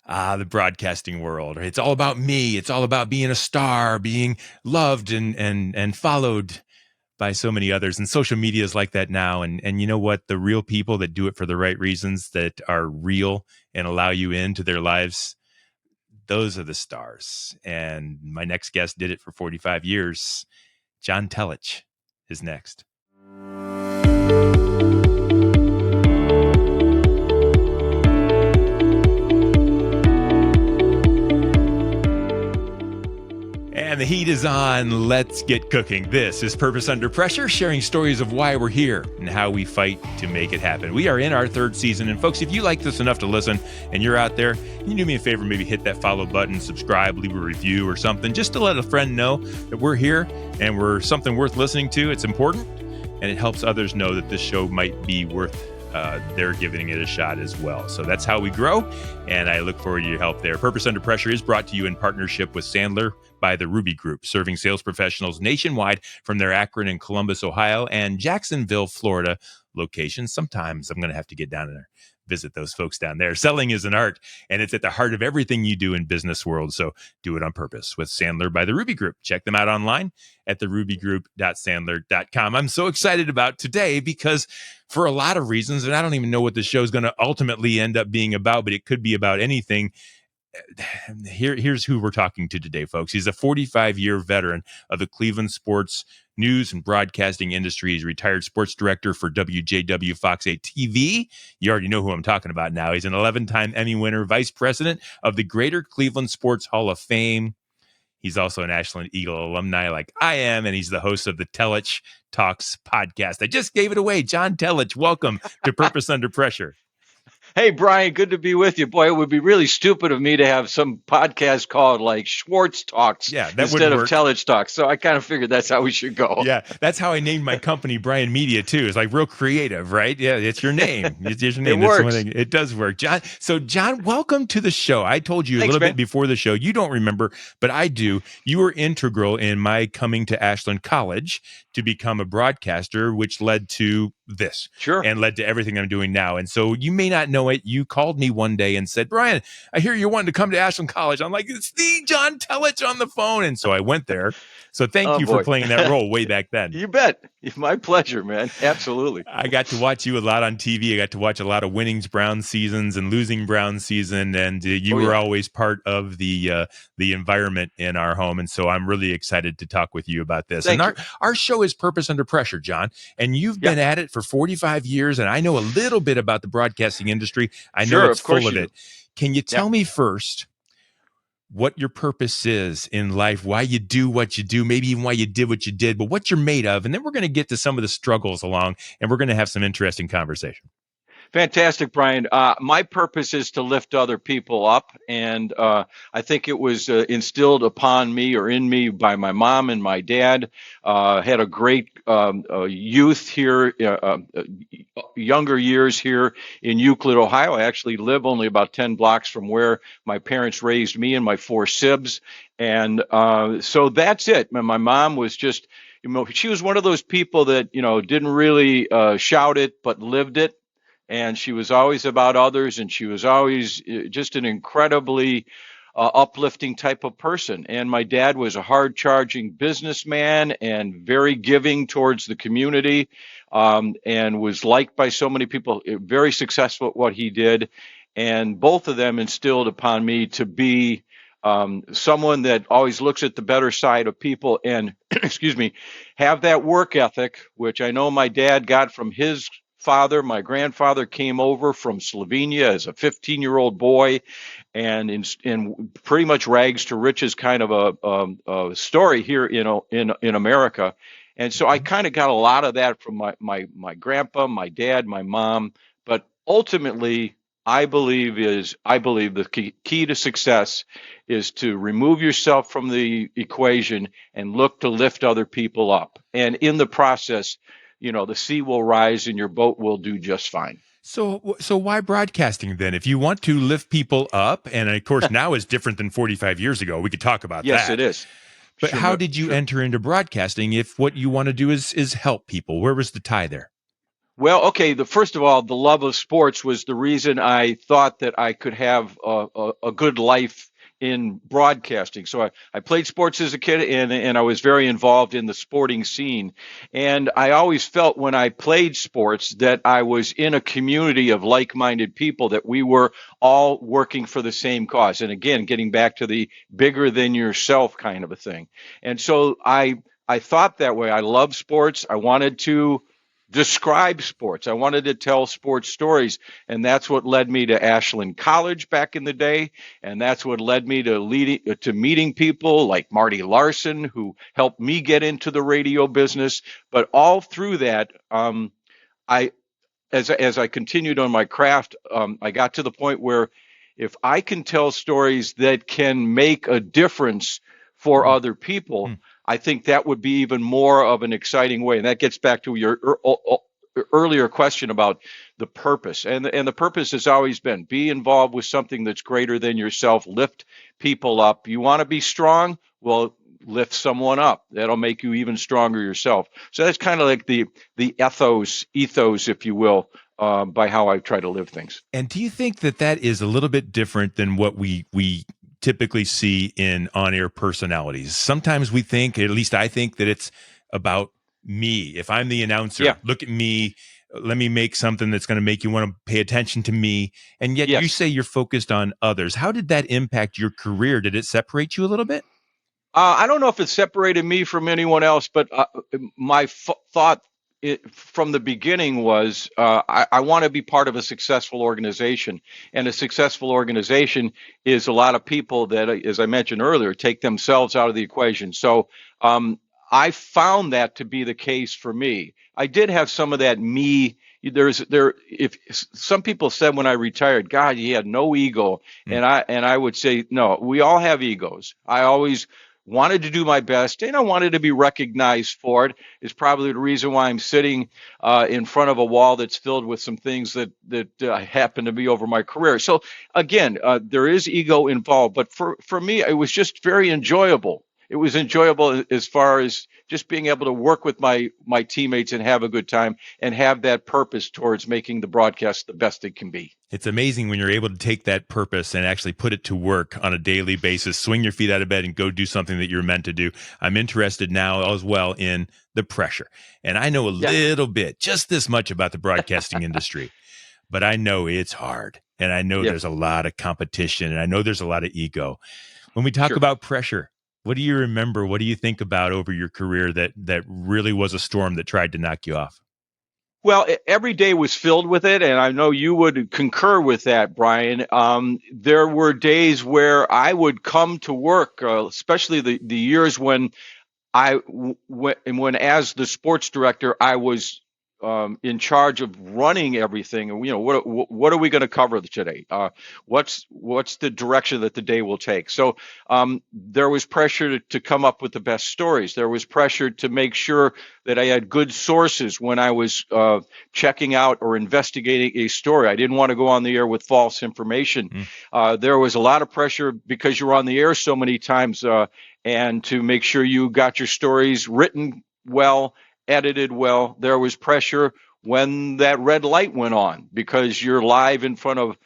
The broadcasting world. Right? It's all about me. It's all about being a star, being loved and followed by so many others. And social media is like that now. And you know what? The real people that do it for the right reasons, that are real and allow you into their lives, those are the stars. And my next guest did it for 45 years. John Telich is next. And the heat is on. Let's get cooking. This is Purpose Under Pressure, sharing stories of why we're here and how we fight to make it happen. We are in our third season. And folks, if you like this enough to listen and you're out there, can you do me a favor, maybe hit that follow button, subscribe, leave a review or something, just to let a friend know that we're here and we're something worth listening to. It's important, and it helps others know that this show might be worth they're giving it a shot as well. So that's how we grow, and I look forward to your help there. Purpose Under Pressure is brought to you in partnership with Sandler by the Ruby Group, serving sales professionals nationwide from their Akron and Columbus, Ohio, and Jacksonville, Florida locations. Sometimes I'm going to have to get down there, visit those folks down there. Selling is an art, and it's at the heart of everything you do in business world. So do it on purpose with Sandler by the Ruby Group. Check them out online at therubygroup.sandler.com. I'm so excited about today because for a lot of reasons, and I don't even know what the show is going to ultimately end up being about, but it could be about anything. Here's who we're talking to today, folks. He's a 45-year veteran of the Cleveland sports news and broadcasting industry. He's a retired sports director for WJW Fox 8 TV. You already know who I'm talking about now. He's an 11-time Emmy winner, vice president of the Greater Cleveland Sports Hall of Fame. He's also an Ashland Eagle alumni like I am, and he's the host of the Telich Talks podcast. I just gave it away. John Telich, welcome to Purpose Under Pressure. Hey, Brian, good to be with you. Boy, it would be really stupid of me to have some podcast called like Schwartz Talks instead of Telich Talks. So I kind of figured that's how we should go. Yeah, that's how I named my company, Brian Media, too. It's like real creative, right? Yeah, it's your name. It's your name. It works. It does work. John, welcome to the show. I told you a little bit before the show. You don't remember, but I do. You were integral in my coming to Ashland College to become a broadcaster, which led to this. Sure. And led to everything I'm doing now. And so you may not know it. You called me one day and said, Brian, I hear you wanted to come to Ashland College. I'm like, it's the John Telich on the phone. And so I went there. So thank you for playing that role way back then. You bet. It's my pleasure, man. Absolutely. I got to watch you a lot on TV. I got to watch a lot of winning Browns seasons and losing Browns season. And you were always part of the environment in our home. And so I'm really excited to talk with you about this. Thank and you. Our show is Purpose Under Pressure, John. And you've been at it for 45 years. And I know a little bit about the broadcasting industry. I know it's full of it. Can you tell me first what your purpose is in life, why you do what you do, maybe even why you did what you did, but what you're made of? And then we're going to get to some of the struggles along, and we're going to have some interesting conversation. Fantastic, Brian. My purpose is to lift other people up. And I think it was instilled upon me or in me by my mom and my dad. Had a great youth here, younger years here in Euclid, Ohio. I actually live only about 10 blocks from where my parents raised me and my four sibs. And so that's it. My mom was just, she was one of those people that, didn't really shout it, but lived it. And she was always about others, and she was always just an incredibly uplifting type of person. And my dad was a hard-charging businessman and very giving towards the community, and was liked by so many people, very successful at what he did. And both of them instilled upon me to be someone that always looks at the better side of people and, have that work ethic, which I know my dad got from his father. My grandfather came over from Slovenia as a 15-year-old boy, and in pretty much rags to riches kind of a story here in America. And so I kind of got a lot of that from my grandpa, my dad, my mom. But ultimately, I believe the key to success is to remove yourself from the equation and look to lift other people up. And in the process, the sea will rise and your boat will do just fine. So why broadcasting then? If you want to lift people up, and of course now is different than 45 years ago, we could talk about that. Yes, it is. But how did you enter into broadcasting if what you want to do is help people? Where was the tie there? Well, okay. The first of all, the love of sports was the reason I thought that I could have a good life in broadcasting. So I played sports as a kid, and I was very involved in the sporting scene. And I always felt when I played sports that I was in a community of like-minded people, that we were all working for the same cause. And again, getting back to the bigger than yourself kind of a thing. And so I thought that way. I love sports. I wanted to describe sports. I wanted to tell sports stories, and that's what led me to Ashland College back in the day, and that's what led me to meeting people like Marty Larson, who helped me get into the radio business. But all through that, I as I continued on my craft, I got to the point where if I can tell stories that can make a difference for other people, Mm. I think that would be even more of an exciting way. And that gets back to your earlier question about the purpose. And the purpose has always been be involved with something that's greater than yourself, lift people up. You want to be strong? Well, lift someone up. That'll make you even stronger yourself. So that's kind of like the ethos, if you will, by how I try to live things. And do you think that that is a little bit different than what we typically see in on-air personalities? Sometimes we think, at least I think, that it's about me. If I'm the announcer, Yeah. look at me. Let me make something that's going to make you want to pay attention to me. And yet you Yes. say you're focused on others. How did that impact your career? Did it separate you a little bit? I don't know if it separated me from anyone else, but my thought from the beginning was I want to be part of a successful organization. And a successful organization is a lot of people that, as I mentioned earlier, take themselves out of the equation. So I found that to be the case for me. I did have some of that me. If some people said when I retired, God, you had no ego, Mm. and I would say, no, we all have egos. I always wanted to do my best, and I wanted to be recognized for it. Is probably the reason why I'm sitting in front of a wall that's filled with some things that happen to be over my career. So again, there is ego involved, but for me, it was just very enjoyable. It was enjoyable as far as just being able to work with my teammates and have a good time and have that purpose towards making the broadcast the best it can be. It's amazing when you're able to take that purpose and actually put it to work on a daily basis, swing your feet out of bed and go do something that you're meant to do. I'm interested now as well in the pressure. And I know a Yeah, little bit, just this much about the broadcasting industry, but I know it's hard. And I know yeah, there's a lot of competition and I know there's a lot of ego. When we talk sure. about pressure, what do you remember? What do you think about over your career that really was a storm that tried to knock you off? Well, every day was filled with it, and I know you would concur with that, Brian. There were days where I would come to work, especially the years when when as the sports director, I was in charge of running everything. And what are we going to cover today? What's the direction that the day will take? So there was pressure to come up with the best stories. There was pressure to make sure that I had good sources when I was checking out or investigating a story. I didn't want to go on the air with false information. Mm. There was a lot of pressure because you were on the air so many times. And to make sure you got your stories written well, edited well. There was pressure when that red light went on because you're live in front of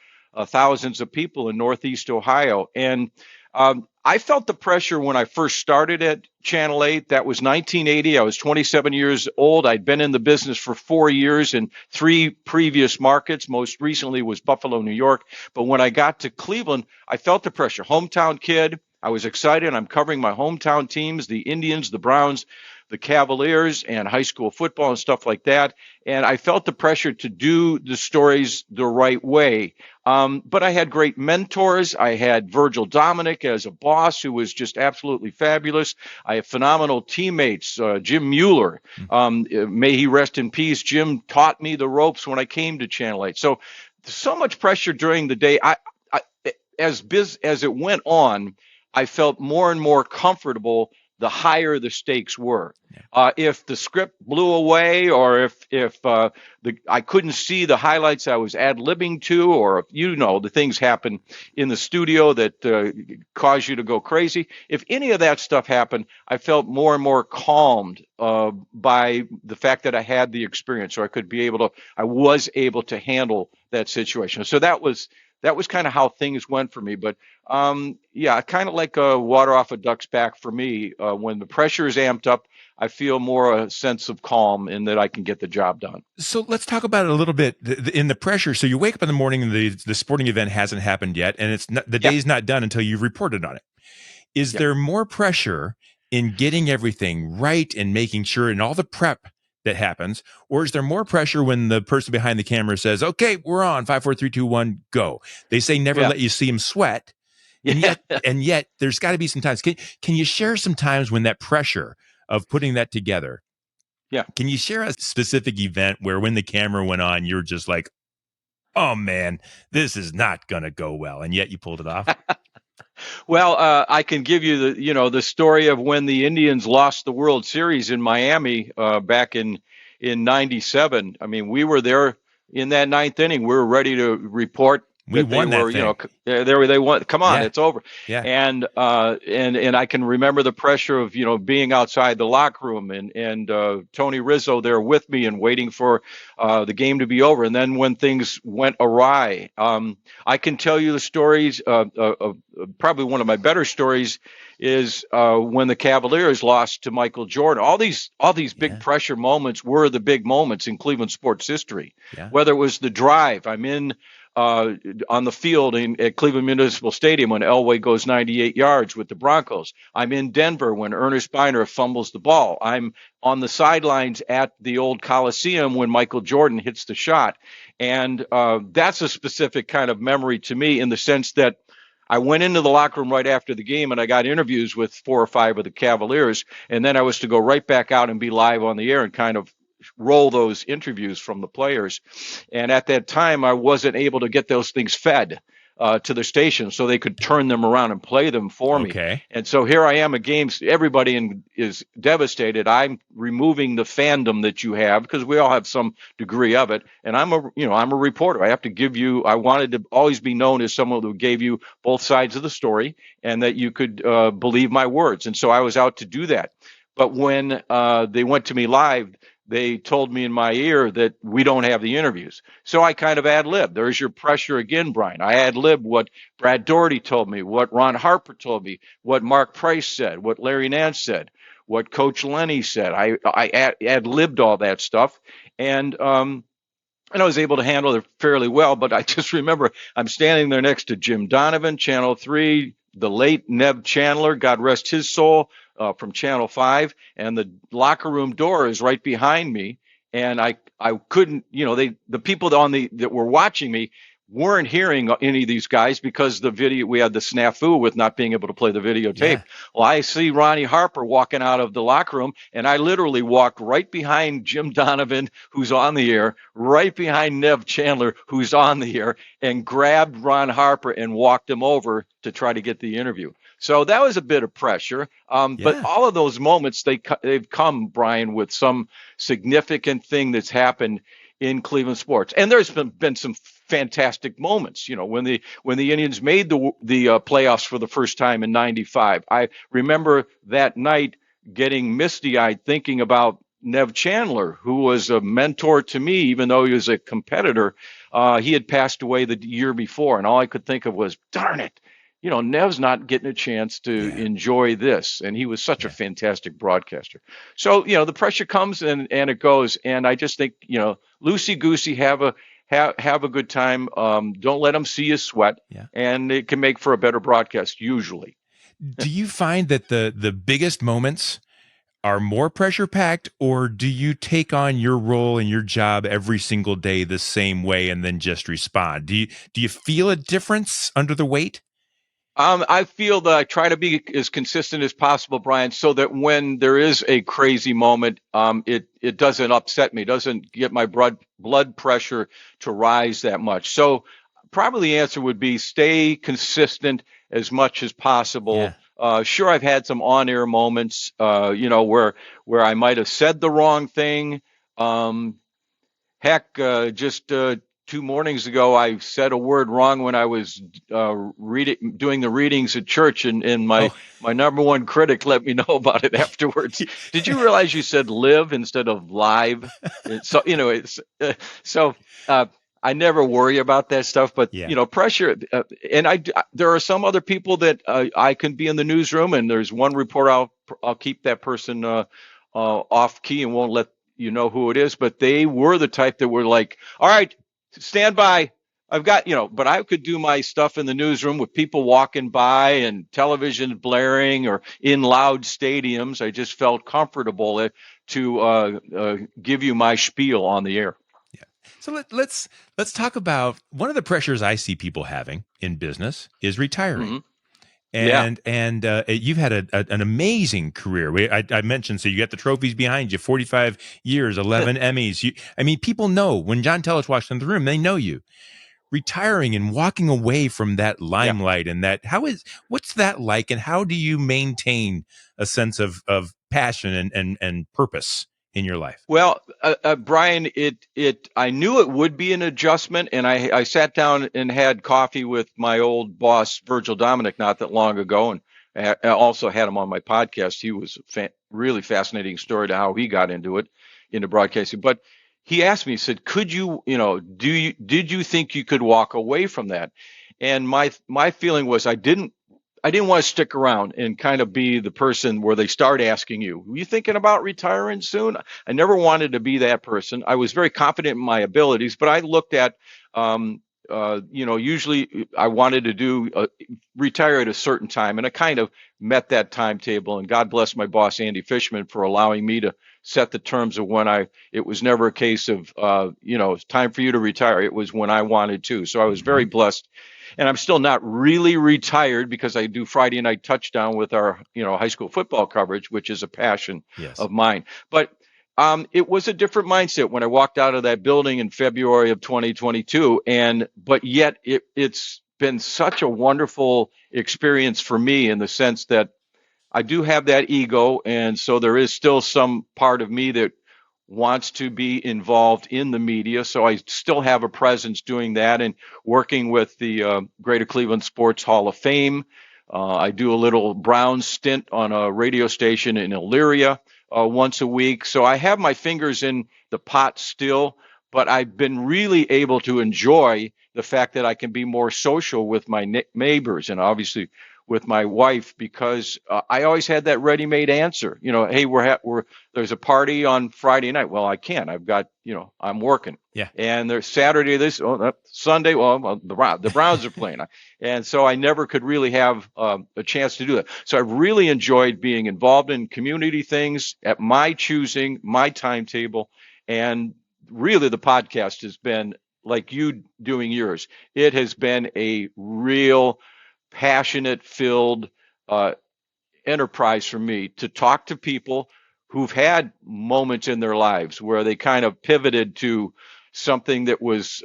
thousands of people in Northeast Ohio. And I felt the pressure when I first started at Channel 8. That was 1980. I was 27 years old. I'd been in the business for 4 years in 3 previous markets. Most recently was Buffalo, New York. But when I got to Cleveland, I felt the pressure. Hometown kid. I was excited. I'm covering my hometown teams, the Indians, the Browns, the Cavaliers, and high school football and stuff like that. And I felt the pressure to do the stories the right way. But I had great mentors. I had Virgil Dominic as a boss who was just absolutely fabulous. I have phenomenal teammates, Jim Mueller. May he rest in peace. Jim taught me the ropes when I came to Channel 8. So much pressure during the day. As it went on, I felt more and more comfortable the higher the stakes were. If the script blew away, or if I couldn't see the highlights I was ad libbing to, or if, the things happen in the studio that cause you to go crazy. If any of that stuff happened, I felt more and more calmed by the fact that I had the experience, so I was able to handle that situation. So that was kind of how things went for me. But yeah, kind of like water off a duck's back for me. When the pressure is amped up, I feel more a sense of calm in that I can get the job done. So let's talk about it a little bit in the pressure. So you wake up in the morning and the sporting event hasn't happened yet, and the Yeah. day's not done until you've reported on it. Is there more pressure in getting everything right and making sure and all the prep that happens, or is there more pressure when the person behind the camera says, "Okay, we're on 5, 4, 3, 2, 1, go"? They say never let you see them sweat, and yet there's got to be some times. Can you share some times when that pressure of putting that together? Yeah. Can you share a specific event where when the camera went on, you're just like, "Oh man, this is not going to go well," and yet you pulled it off? Well, I can give you the story of when the Indians lost the World Series in Miami back in '97. I mean, we were there in that ninth inning. We were ready to report We that they won that were, thing. they won. Come on, Yeah. it's over. Yeah. And I can remember the pressure of being outside the locker room and Tony Rizzo there with me and waiting for the game to be over. And then when things went awry, I can tell you the stories. Probably one of my better stories is when the Cavaliers lost to Michael Jordan. All these big pressure moments were the big moments in Cleveland sports history. Yeah. Whether it was the drive, I'm in on the field at Cleveland Municipal Stadium when Elway goes 98 yards with the Broncos. I'm in Denver when Ernest Biner fumbles the ball. I'm on the sidelines at the old Coliseum when Michael Jordan hits the shot. And that's a specific kind of memory to me in the sense that I went into the locker room right after the game and I got interviews with 4 or 5 of the Cavaliers. And then I was to go right back out and be live on the air and kind of roll those interviews from the players. And at that time, I wasn't able to get those things fed to the station so they could turn them around and play them for me. Okay. And so here I am at games. Everybody is devastated. I'm removing the fandom that you have because we all have some degree of it. And I'm a reporter. I have to give you. I wanted to always be known as someone who gave you both sides of the story and that you could believe my words. And so I was out to do that. But when they went to me live, they told me in my ear that we don't have the interviews. So I kind of ad-libbed. There's your pressure again, Brian. I ad-libbed what Brad Daugherty told me, what Ron Harper told me, what Mark Price said, what Larry Nance said, what Coach Lenny said. I ad-libbed all that stuff. And I was able to handle it fairly well. But I just remember I'm standing there next to Jim Donovan, Channel 3, the late Neb Chandler, God rest his soul, from Channel 5, and the locker room door is right behind me. And I couldn't, the people that were watching me weren't hearing any of these guys because we had the snafu with not being able to play the videotape. Yeah. Well, I see Ronnie Harper walking out of the locker room, and I literally walked right behind Jim Donovan, who's on the air, right behind Neb Chandler, who's on the air, and grabbed Ron Harper and walked him over to try to get the interview. So that was a bit of pressure. But all of those moments, they've come, Brian, with some significant thing that's happened in Cleveland sports. And there's been some fantastic moments. When the Indians made the playoffs for the first time in '95, I remember that night getting misty-eyed thinking about Neb Chandler, who was a mentor to me, even though he was a competitor. He had passed away the year before, and all I could think of was, darn it. Nev's not getting a chance to enjoy this. And he was such a fantastic broadcaster. So, the pressure comes and it goes. And I just think, loosey-goosey, have a good time. Don't let them see you sweat. Yeah. And it can make for a better broadcast, usually. Do you find that the biggest moments are more pressure-packed, or do you take on your role and your job every single day the same way and then just respond? Do you feel a difference under the weight? I feel that I try to be as consistent as possible, Brian, so that when there is a crazy moment, it doesn't upset me, doesn't get my blood pressure to rise that much. So probably the answer would be stay consistent as much as possible Sure, I've had some on-air moments, where I might have said the wrong thing. Um, Heck, just 2 mornings ago, I said a word wrong when I was doing the readings at church, and my Oh, my number one critic let me know about it afterwards. Did you realize you said live instead of live? So it's so. Uh, I never worry about that stuff, but yeah. pressure. And there are some other people that I can be in the newsroom, and there's one reporter I'll keep that person off key and won't let you know who it is, but they were the type that were like, all right, stand by. I've got, but I could do my stuff in the newsroom with people walking by and television blaring or in loud stadiums. I just felt comfortable to give you my spiel on the air. Yeah. So let's talk about one of the pressures I see people having in business is retiring. Hmm. Yeah. And you've had an amazing career. I mentioned, so you got the trophies behind you, 45 years, 11 Emmys. I mean, people know when John Telich walks into the room, they know you. Retiring and walking away from that Yeah. limelight and what's that like, and how do you maintain a sense of passion and purpose in your life? Well, Brian, I knew it would be an adjustment, and I sat down and had coffee with my old boss, Virgil Dominic, not that long ago, and I also had him on my podcast. He was a really fascinating story to how he got into broadcasting. But he asked me, he said, "Could you, did you think you could walk away from that?" And my feeling was I didn't want to stick around and kind of be the person where they start asking you, "Were you thinking about retiring soon?" I never wanted to be that person. I was very confident in my abilities, but I looked at, usually I wanted to retire at a certain time, and I kind of met that timetable. And God bless my boss, Andy Fishman, for allowing me to set the terms of it was never a case of, it's time for you to retire. It was when I wanted to. So I was very Mhm. blessed, and I'm still not really retired because I do Friday night touchdown with our high school football coverage, which is a passion Yes. of mine. But it was a different mindset when I walked out of that building in February of 2022, but yet it's been such a wonderful experience for me in the sense that I do have that ego, and so there is still some part of me that wants to be involved in the media. So I still have a presence doing that and working with the Greater Cleveland Sports Hall of Fame. I do a little Brown stint on a radio station in Elyria once a week. So I have my fingers in the pot still, but I've been really able to enjoy the fact that I can be more social with my neighbors and obviously with my wife, because I always had that ready-made answer. Hey, there's a party on Friday night. Well, I can't. I've got, I'm working. Yeah. And there's Saturday, Sunday. Well, the Browns are playing, and so I never could really have a chance to do that. So I've really enjoyed being involved in community things at my choosing, my timetable, and really the podcast has been like you doing yours. It has been a real passionate filled enterprise for me to talk to people who've had moments in their lives where they kind of pivoted to something that was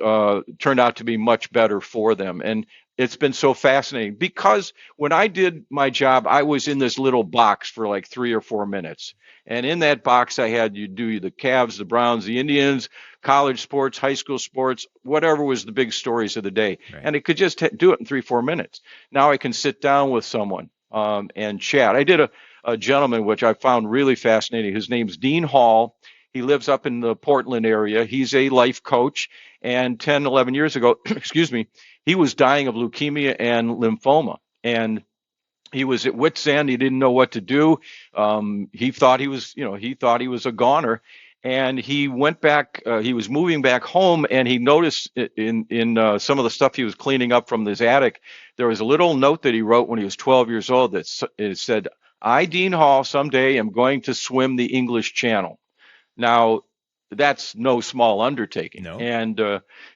turned out to be much better for them. And it's been so fascinating because when I did my job, I was in this little box for like 3 or 4 minutes. And in that box, I had you do the Cavs, the Browns, the Indians, college sports, high school sports, whatever was the big stories of the day. Right. And it could just do it in 3 or 4 minutes. Now I can sit down with someone and chat. I did a gentleman, which I found really fascinating. His name's Dean Hall. He lives up in the Portland area. He's a life coach. And 10, 11 years ago, excuse me, he was dying of leukemia and lymphoma. And he was at wit's end. He didn't know what to do. He thought he was a goner. And he went back. He was moving back home, and he noticed in some of the stuff he was cleaning up from his attic, there was a little note that he wrote when he was 12 years old that it said, "I, Dean Hall, someday am going to swim the English Channel." Now, that's no small undertaking. No. And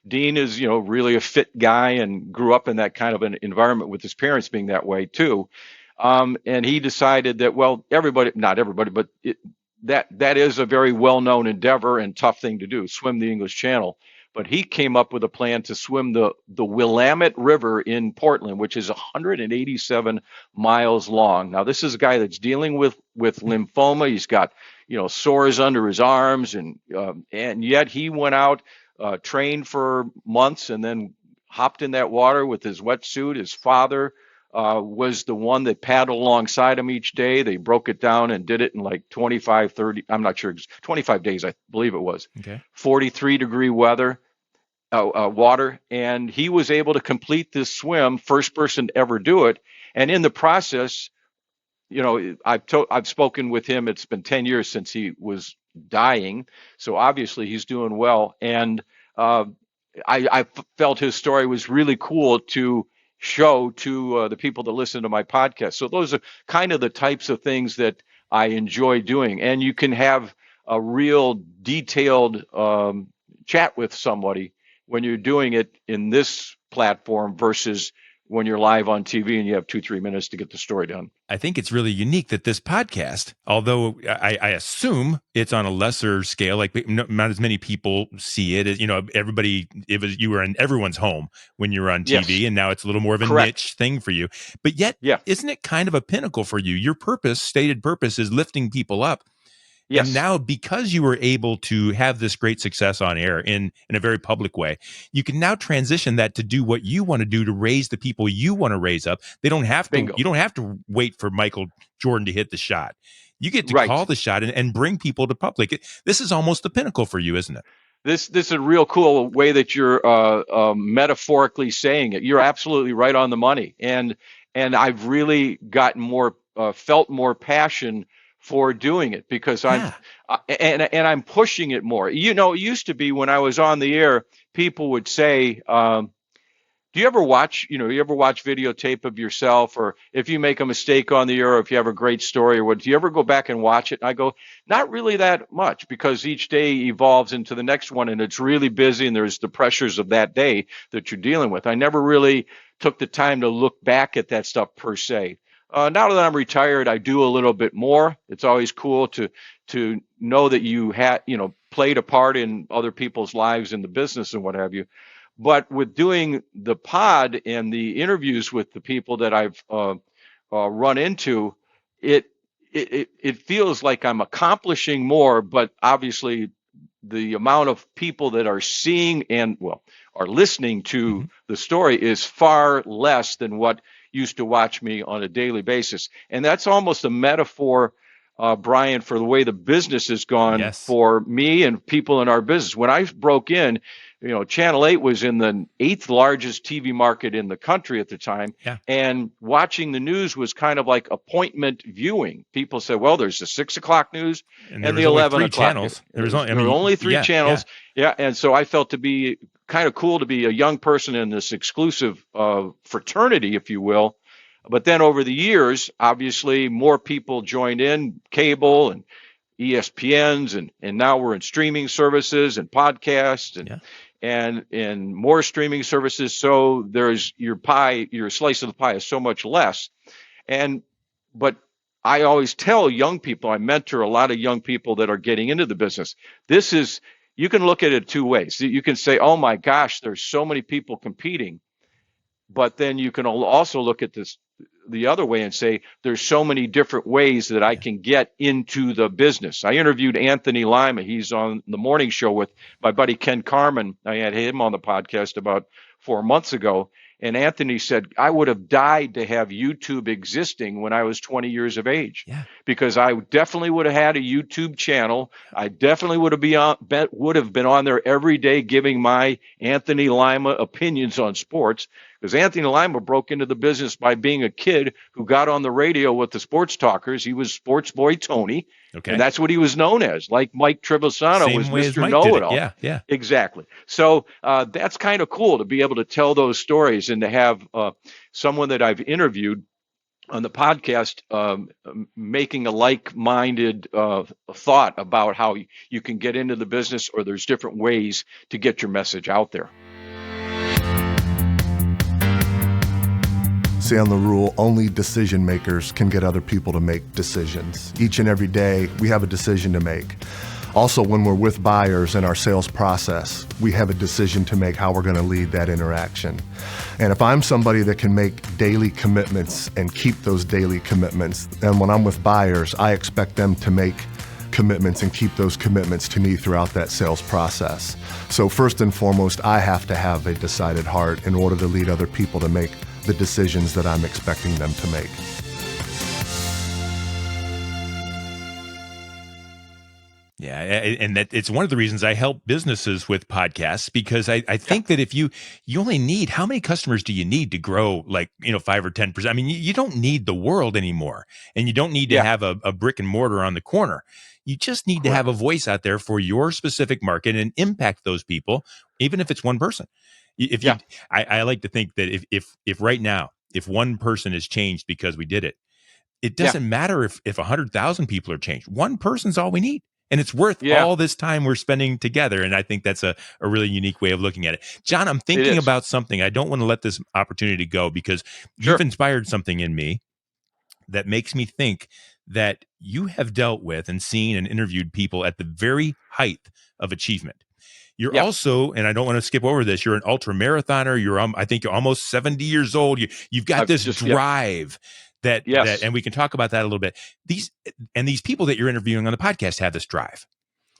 Dean is, really a fit guy and grew up in that kind of an environment with his parents being that way too. And he decided that, well, not everybody, but that is a very well-known endeavor and tough thing to do, swim the English Channel. but he came up with a plan to swim the Willamette River in Portland, which is 187 miles long. Now, this is a guy that's dealing with lymphoma. He's got, sores under his arms, and yet he went out, trained for months, and then hopped in that water with his wetsuit. His father was the one that paddled alongside him each day. They broke it down and did it in like 25, 30, I'm not sure, 25 days, I believe it was. Okay. 43-degree water, and he was able to complete this swim, first person to ever do it. And in the process, I've spoken with him. It's been 10 years since he was dying, so obviously he's doing well. And I felt his story was really cool to show to the people that listen to my podcast. So those are kind of the types of things that I enjoy doing. And you can have a real detailed chat with somebody when you're doing it in this platform versus when you're live on TV and you have 2-3 minutes to get the story done. I think it's really unique that this podcast, although I assume it's on a lesser scale, like not as many people see it as, everybody, you were in everyone's home when you were on TV, yes. And now it's a little more of a Correct. niche thing for you. But yet, Isn't it kind of a pinnacle for you? Your stated purpose is lifting people up. Yes. And now, because you were able to have this great success on air in a very public way, you can now transition that to do what you want to do to raise the people you want to raise up. They don't have to. Bingo. You don't have to wait for Michael Jordan to hit the shot. You get to call the shot and bring people to public. This is almost the pinnacle for you, isn't it? This is a real cool way that you're metaphorically saying it. You're absolutely right on the money, and I've really gotten felt more passion for doing it because I'm pushing it more. It used to be when I was on the air, people would say, do you ever watch videotape of yourself, or if you make a mistake on the air, or if you have a great story or what, do you ever go back and watch it? And I go, not really that much, because each day evolves into the next one and it's really busy and there's the pressures of that day that you're dealing with. I never really took the time to look back at that stuff per se. Now that I'm retired, I do a little bit more. It's always cool to know that you had, played a part in other people's lives in the business and what have you. But with doing the pod and the interviews with the people that I've run into, it feels like I'm accomplishing more. But obviously, the amount of people that are seeing and are listening to the story is far less than what used to watch me on a daily basis. And that's almost a metaphor, Brian, for the way the business has gone for me and people in our business. When I broke in, Channel 8 was in the 8th largest TV market in the country at the time. Yeah. And watching the news was kind of like appointment viewing. People said, well, there's the 6 o'clock news and the 11 o'clock channels. There were only three channels. Yeah. And so I felt to be kind of cool to be a young person in this exclusive fraternity, if you will. But then over the years, obviously, more people joined in, cable and ESPNs, and now we're in streaming services and podcasts and more streaming services. So there's your slice of the pie is so much less. But I always tell young people, I mentor a lot of young people that are getting into the business. You can look at it two ways. You can say, oh my gosh, there's so many people competing. But then you can also look at this the other way and say, there's so many different ways that I can get into the business. I interviewed Anthony Lima. He's on the morning show with my buddy Ken Carmen. I had him on the podcast about 4 months ago. And Anthony said, I would have died to have YouTube existing when I was 20 years of age, because I definitely would have had a YouTube channel. I definitely would have been on there every day giving my Anthony Lima opinions on sports, because Anthony Lima broke into the business by being a kid who got on the radio with the sports talkers. He was Sports Boy Tony. Okay. And that's what he was known as, like Mike Trevisano was Mr. Know-It-All. Yeah. Exactly. So that's kind of cool to be able to tell those stories and to have someone that I've interviewed on the podcast making a like-minded thought about how you can get into the business, or there's different ways to get your message out there. On the rule, only decision makers can get other people to make decisions. Each and every day, we have a decision to make. Also, when we're with buyers in our sales process, we have a decision to make how we're going to lead that interaction. And if I'm somebody that can make daily commitments and keep those daily commitments, then when I'm with buyers, I expect them to make commitments and keep those commitments to me throughout that sales process. So first and foremost, I have to have a decided heart in order to lead other people to make the decisions that I'm expecting them to make. Yeah, and that it's one of the reasons I help businesses with podcasts, because I think that if you only need, how many customers do you need to grow, like, 5 or 10%? I mean, you don't need the world anymore, and you don't need to have a brick and mortar on the corner. You just need to have a voice out there for your specific market and impact those people, even if it's one person. If you, I like to think that if right now, if one person is changed because we did it, it doesn't matter if 100,000 people are changed. One person's all we need. And it's worth all this time we're spending together. And I think that's a really unique way of looking at it. John, I'm thinking about something. I don't want to let this opportunity go, because you've inspired something in me that makes me think that you have dealt with and seen and interviewed people at the very height of achievement. You're also, and I don't want to skip over this, you're an ultra marathoner. You're, I think you're almost 70 years old. You've got this drive. That, and we can talk about that a little bit. These people that you're interviewing on the podcast have this drive.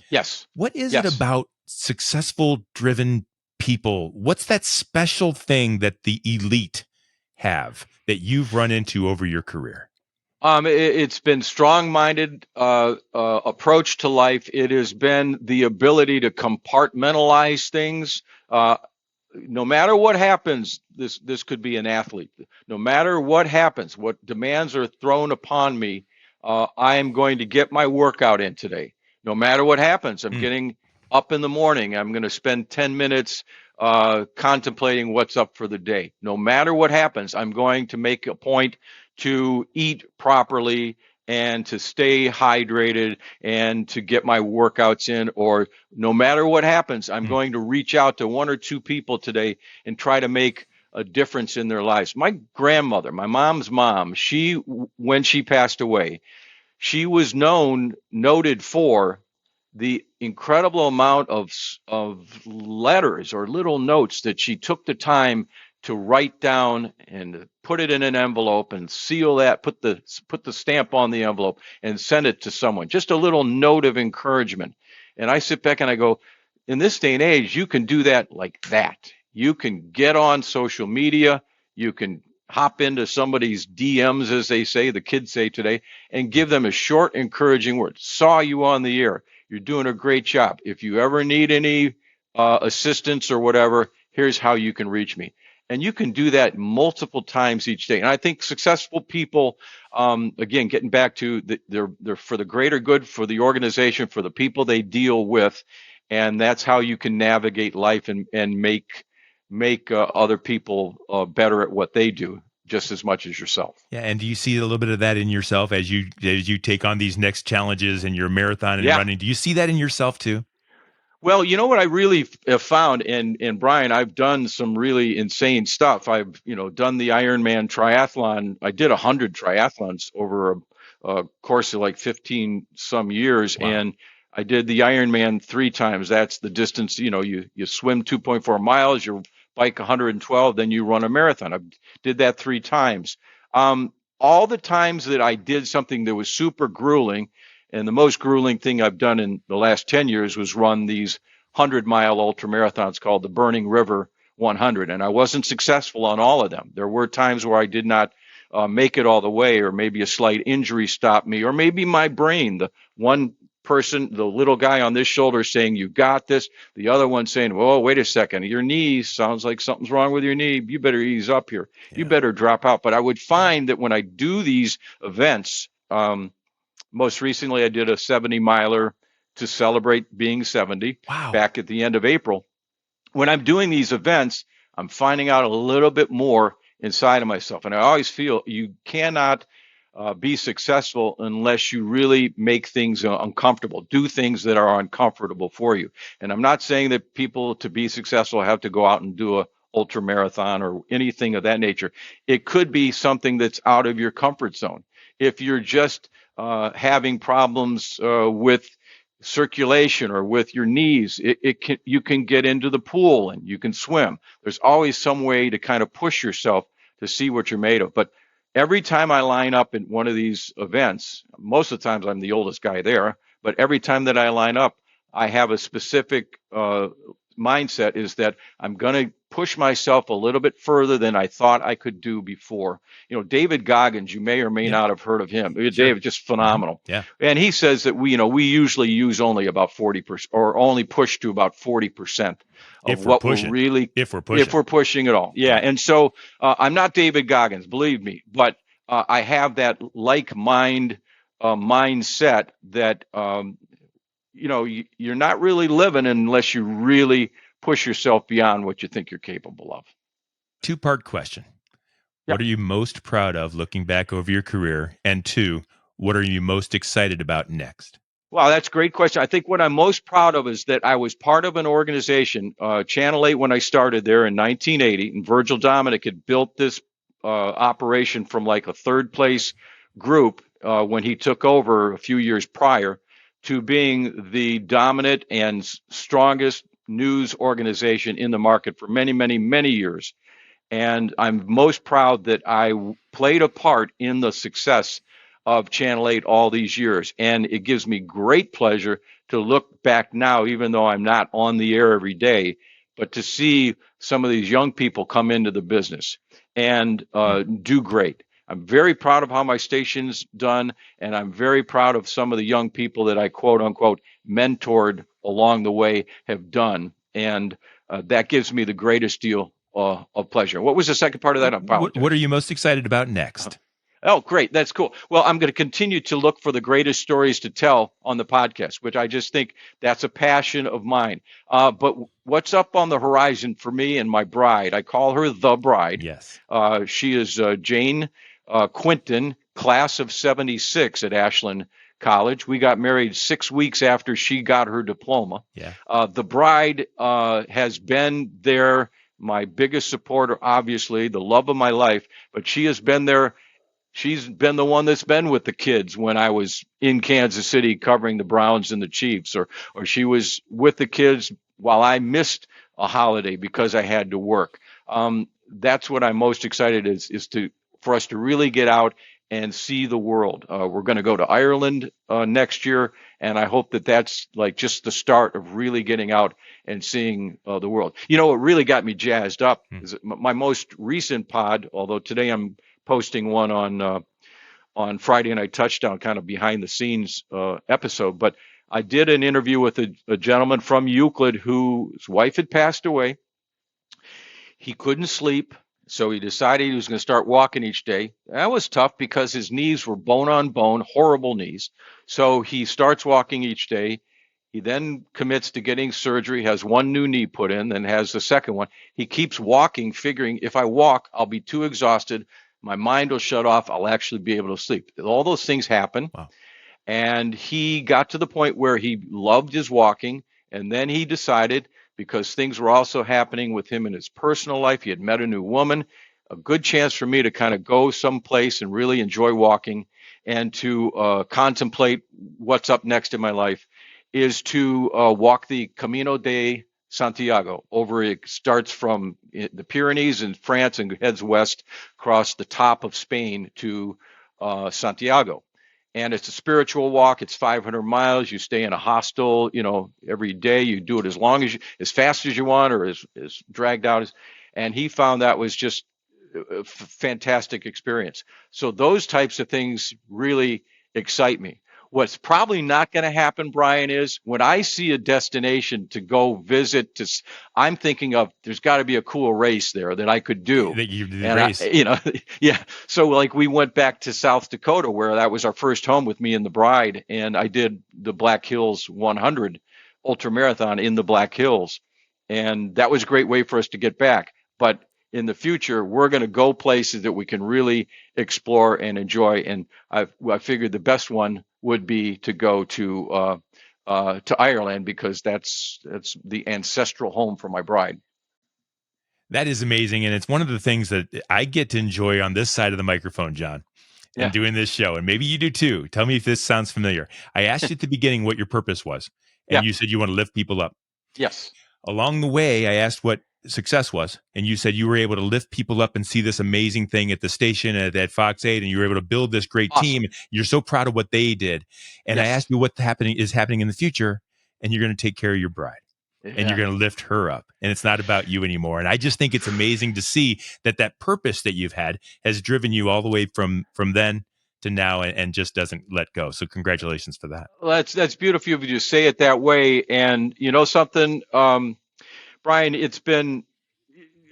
Yes. What is it about successful, driven people? What's that special thing that the elite have that you've run into over your career? It's been strong-minded approach to life. It has been the ability to compartmentalize things. No matter what happens, this could be an athlete. No matter what happens, what demands are thrown upon me, I am going to get my workout in today. No matter what happens, I'm getting up in the morning. I'm going to spend 10 minutes contemplating what's up for the day. No matter what happens, I'm going to make a point to eat properly and to stay hydrated and to get my workouts in. Or no matter what happens, I'm going to reach out to one or two people today and try to make a difference in their lives. My grandmother, my mom's mom, when she passed away, she was noted for the incredible amount of letters or little notes that she took the time to write down and put it in an envelope and seal that, put the stamp on the envelope and send it to someone. Just a little note of encouragement. And I sit back and I go, in this day and age, you can do that like that. You can get on social media. You can hop into somebody's DMs, as they say, the kids say today, and give them a short, encouraging word. Saw you on the air. You're doing a great job. If you ever need any assistance or whatever, here's how you can reach me. And you can do that multiple times each day. And I think successful people, again, getting back to they're for the greater good, for the organization, for the people they deal with. And that's how you can navigate life and make other people better at what they do just as much as yourself. Yeah. And do you see a little bit of that in yourself as you take on these next challenges in your marathon and running? Do you see that in yourself too? Well, you know what I really have found, and Brian, I've done some really insane stuff. I've, done the Ironman triathlon. I did 100 triathlons over a course of like 15 some years. Wow. And I did the Ironman 3 times. That's the distance, you swim 2.4 miles, you bike 112, then you run a marathon. I did that 3 times. All the times that I did something that was super grueling, and the most grueling thing I've done in the last 10 years was run these 100-mile ultra marathons called the Burning River 100. And I wasn't successful on all of them. There were times where I did not make it all the way, or maybe a slight injury stopped me, or maybe my brain, the one person, the little guy on this shoulder saying, you got this. The other one saying, whoa, wait a second. Your knee sounds like something's wrong with your knee. You better ease up here. Yeah. You better drop out. But I would find that when I do these events, most recently, I did a 70-miler to celebrate being 70 back at the end of April. When I'm doing these events, I'm finding out a little bit more inside of myself. And I always feel you cannot be successful unless you really make things uncomfortable, do things that are uncomfortable for you. And I'm not saying that people to be successful have to go out and do a ultra marathon or anything of that nature. It could be something that's out of your comfort zone. If you're just having problems with circulation or with your knees, you can get into the pool and you can swim. There's always some way to kind of push yourself to see what you're made of. But every time I line up in one of these events, most of the times I'm the oldest guy there, but every time that I line up, I have a specific mindset is that I'm going to push myself a little bit further than I thought I could do before. David Goggins, you may or may not have heard of him. Sure. David, just phenomenal. Yeah. And he says that we usually use only about 40% or only push to about 40% of what we're really, if we're pushing at all. Yeah. And so I'm not David Goggins, believe me, but I have that mindset that, you're not really living unless you really push yourself beyond what you think you're capable of. Two-part question. Yep. What are you most proud of looking back over your career? And two, what are you most excited about next? Wow, that's a great question. I think what I'm most proud of is that I was part of an organization, Channel 8, when I started there in 1980, and Virgil Dominic had built this operation from like a third place group when he took over a few years prior to being the dominant and strongest news organization in the market for many, many, many years. And I'm most proud that I played a part in the success of Channel 8 all these years. And it gives me great pleasure to look back now, even though I'm not on the air every day, but to see some of these young people come into the business and do great. I'm very proud of how my station's done, and I'm very proud of some of the young people that I quote unquote mentored along the way have done. And that gives me the greatest deal of pleasure. What was the second part of that? I apologize. What are you most excited about next? Oh, great. That's cool. Well, I'm going to continue to look for the greatest stories to tell on the podcast, which I just think that's a passion of mine. But what's up on the horizon for me and my bride, I call her the bride. Yes. She is Jane Quinton, class of 76 at Ashland College. We got married 6 weeks after she got her diploma. Yeah. The bride has been there, my biggest supporter, obviously, the love of my life, but she has been there. She's been the one that's been with the kids when I was in Kansas City covering the Browns and the Chiefs, or she was with the kids while I missed a holiday because I had to work. That's what I'm most excited is for us to really get out and see the world. We're going to go to Ireland next year, and I hope that that's like just the start of really getting out and seeing the world. What really got me jazzed up is my most recent pod, although today I'm posting one on Friday Night Touchdown, kind of behind the scenes episode. But I did an interview with a gentleman from Euclid whose wife had passed away. He couldn't sleep, so he decided he was going to start walking each day. That was tough because his knees were bone on bone, horrible knees. So he starts walking each day. He then commits to getting surgery, has one new knee put in, then has the second one. He keeps walking, figuring if I walk, I'll be too exhausted. My mind will shut off. I'll actually be able to sleep. All those things happen. Wow. And he got to the point where he loved his walking. And then he decided, because things were also happening with him in his personal life, he had met a new woman, a good chance for me to kind of go someplace and really enjoy walking and to contemplate what's up next in my life is to walk the Camino de Santiago. It starts from the Pyrenees in France and heads west across the top of Spain to Santiago. And it's a spiritual walk. It's 500 miles. You stay in a hostel, every day. You do it as fast as you want, or as dragged out as. And he found that was just a fantastic experience. So those types of things really excite me. What's probably not going to happen, Brian, is when I see a destination to go visit, I'm thinking of there's got to be a cool race there that I could do. Yeah. So like we went back to South Dakota, where that was our first home with me and the bride, and I did the Black Hills 100 ultramarathon in the Black Hills, and that was a great way for us to get back. But in the future, we're going to go places that we can really explore and enjoy, and I figured the best one would be to go to Ireland, because that's the ancestral home for my bride. That is amazing, and it's one of the things that I get to enjoy on this side of the microphone, John, and doing this show, and maybe you do too. Tell me if this sounds familiar. I asked you at the beginning what your purpose was, and Yeah. you said you want to lift people up. Yes. Along the way, I asked what success was, and you said you were able to lift people up and see this amazing thing at the station at Fox 8, and you were able to build this great Awesome. team. You're so proud of what they did. And I Yes. asked you what is happening in the future, and you're going to take care of your bride. And you're going to lift her up, and it's not about you anymore. And I just think it's amazing to see that purpose that you've had has driven you all the way from then to now, and just doesn't let go. So congratulations for that. Well, that's beautiful of you to say it that way. And you know something, Brian, it's been,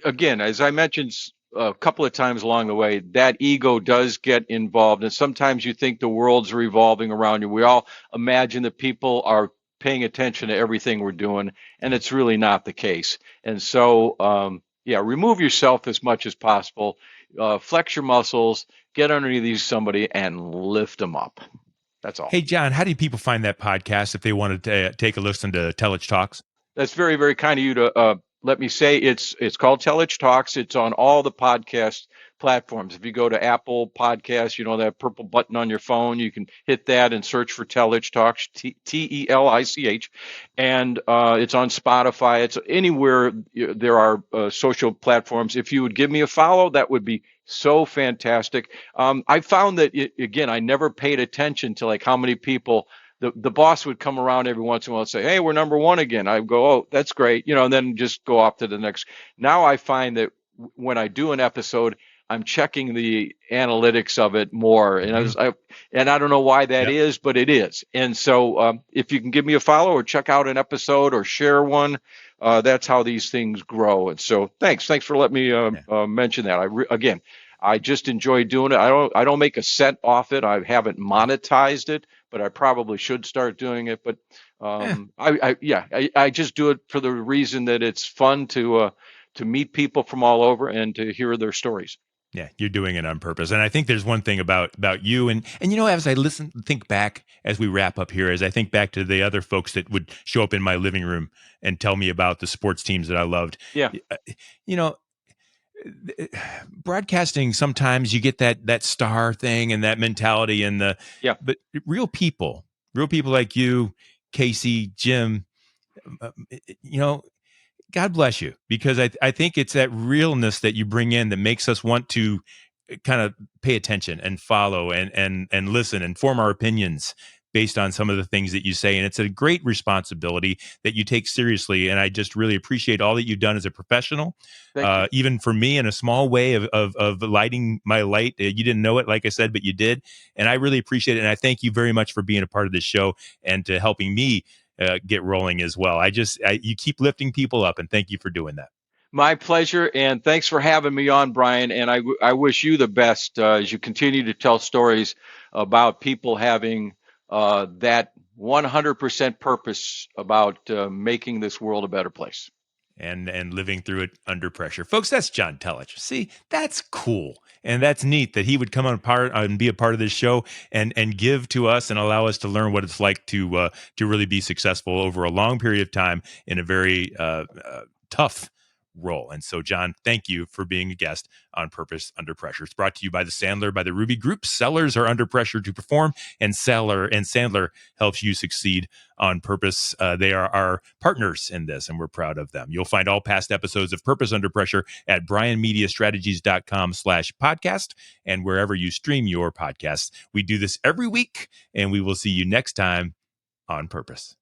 again, as I mentioned a couple of times along the way, that ego does get involved. And sometimes you think the world's revolving around you. We all imagine that people are paying attention to everything we're doing, and it's really not the case. And so, remove yourself as much as possible, flex your muscles, get underneath somebody, and lift them up. That's all. Hey, John, how do people find that podcast if they want to take a listen to Telich Talks? That's very, very kind of you to let me say. It's called Telich Talks. It's on all the podcast platforms. If you go to Apple Podcasts, you know, that purple button on your phone, you can hit that and search for Telich Talks, Telich. And it's on Spotify. It's anywhere there are social platforms. If you would give me a follow, that would be so fantastic. I found that, again, I never paid attention to like how many people. The boss would come around every once in a while and say, "Hey, we're number one again." I go, "Oh, that's great," and then just go off to the next. Now I find that when I do an episode, I'm checking the analytics of it more, and I don't know why that is, but it is. And so, if you can give me a follow or check out an episode or share one, that's how these things grow. And so, thanks for letting me mention that. I just enjoy doing it. I don't make a cent off it. I haven't monetized it, but I probably should start doing it. But I just do it for the reason that it's fun to meet people from all over and to hear their stories. Yeah, you're doing it on purpose. And I think there's one thing about you and as I think back as we wrap up here, as I think back to the other folks that would show up in my living room and tell me about the sports teams that I loved. Yeah. Broadcasting, sometimes you get that star thing and that mentality but real people like you, Casey, Jim, God bless you, because I think it's that realness that you bring in that makes us want to kind of pay attention and follow and listen and form our opinions based on some of the things that you say. And it's a great responsibility that you take seriously. And I just really appreciate all that you've done as a professional, even for me in a small way of lighting my light. You didn't know it, like I said, but you did. And I really appreciate it. And I thank you very much for being a part of this show and to helping me get rolling as well. You keep lifting people up, and thank you for doing that. My pleasure, and thanks for having me on, Brian. And I wish you the best as you continue to tell stories about people having that 100% purpose about making this world a better place. And living through it under pressure. Folks, that's John Telich. See, that's cool. And that's neat that he would come on and be a part of this show and give to us and allow us to learn what it's like to really be successful over a long period of time in a very tough role. And so, John, thank you for being a guest on Purpose Under Pressure. It's brought to you by the Sandler by the Ruby Group. Sellers are under pressure to perform, and Sandler helps you succeed on purpose. They are our partners in this, and we're proud of them. You'll find all past episodes of Purpose Under Pressure at brianmediastrategies.com/podcast and wherever you stream your podcasts. We do this every week, and we will see you next time on Purpose.